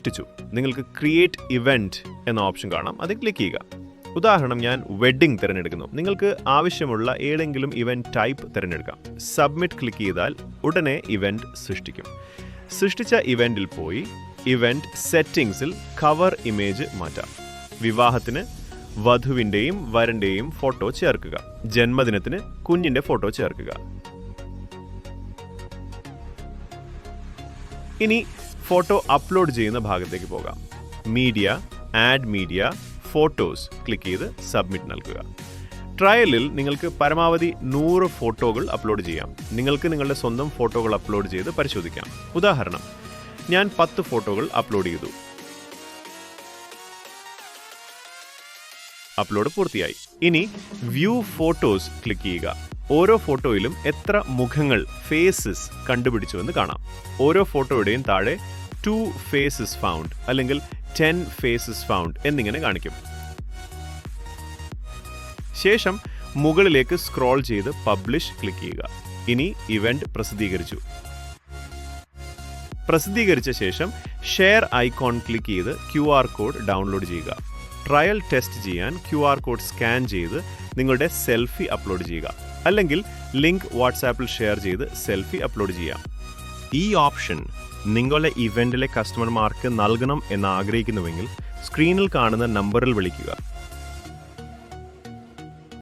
സൃഷ്ടിച്ചു. നിങ്ങൾക്ക് create event എന്ന ഓപ്ഷൻ കാണാം, അതിൽ ക്ലിക്ക് ചെയ്യുക. ഉദാഹരണം, ഞാൻ വെഡ്ഡിംഗ് തിരഞ്ഞെടുക്കുന്നു. നിങ്ങൾക്ക് ആവശ്യമുള്ള ഏതെങ്കിലും ഇവന്റ് ടൈപ്പ് തിരഞ്ഞെടുക്കാം. സബ്മിറ്റ് ക്ലിക്ക് ചെയ്താൽ ഉടനെ ഇവന്റ് സൃഷ്ടിക്കും. സൃഷ്ടിച്ച ഇവന്റിൽ പോയി ഇവന്റ് സെറ്റിംഗ്സിൽ കവർ ഇമേജ് മാറ്റാം. വിവാഹത്തിന് വധുവിൻ്റെയും വരൻ്റെയും ഫോട്ടോ ചേർക്കുക. ജന്മദിനത്തിന് കുഞ്ഞിൻ്റെ ഫോട്ടോ ചേർക്കുക. ഇനി ഫോട്ടോ അപ്ലോഡ് ചെയ്യുന്ന ഭാഗത്തേക്ക് പോകാം. Media, add media, photos click ചെയ്ത് സബ്മിറ്റ് നൽകുക. ട്രയലിൽ നിങ്ങൾക്ക് പരമാവധി 100 ഫോട്ടോകൾ അപ്ലോഡ് ചെയ്യാം. നിങ്ങൾക്ക് നിങ്ങളുടെ സ്വന്തം ഫോട്ടോകൾ അപ്ലോഡ് ചെയ്ത് പരിശോധിക്കാം. ഉദാഹരണം, ഞാൻ 10 ഫോട്ടോകൾ അപ്ലോഡ് ചെയ്തു. അപ്ലോഡ് പൂർത്തിയായി. ഇനി വ്യൂ ഫോട്ടോസ് ക്ലിക്ക് ചെയ്യുക. ഓരോ ഫോട്ടോയിലും എത്ര മുഖങ്ങൾ, ഫേസസ് കണ്ടുപിടിച്ചുവെന്ന് കാണാം. ഓരോ ഫോട്ടോയുടെയും താഴെ 2 ഫേസസ് ഫൗണ്ട് അല്ലെങ്കിൽ 10 ഫേസസ് ഫൗണ്ട് എന്നിങ്ങനെ കാണിക്കും. ശേഷം മുകളിലേക്ക് സ്ക്രോൾ ചെയ്ത് പബ്ലിഷ് ക്ലിക്ക് ചെയ്യുക. ഇനി ഇവന്റ് പ്രസിദ്ധീകരിച്ചു. പ്രസിദ്ധീകരിച്ച ശേഷം ഷെയർ ഐക്കോൺ ക്ലിക്ക് ചെയ്ത് QR കോഡ് ഡൗൺലോഡ് ചെയ്യുക. ട്രയൽ ടെസ്റ്റ് ചെയ്യാൻ QR കോഡ് സ്കാൻ ചെയ്ത് നിങ്ങളുടെ സെൽഫി അപ്ലോഡ് ചെയ്യുക. അല്ലെങ്കിൽ ലിങ്ക് വാട്സാപ്പിൽ ഷെയർ ചെയ്ത് സെൽഫി അപ്ലോഡ് ചെയ്യാം. ഈ ഓപ്ഷൻ നിങ്ങളുടെ ഇവന്റിലെ കസ്റ്റമർമാർക്ക് നൽകണം എന്ന് ആഗ്രഹിക്കുന്നുവെങ്കിൽ സ്ക്രീനിൽ കാണുന്ന നമ്പറിൽ വിളിക്കുക.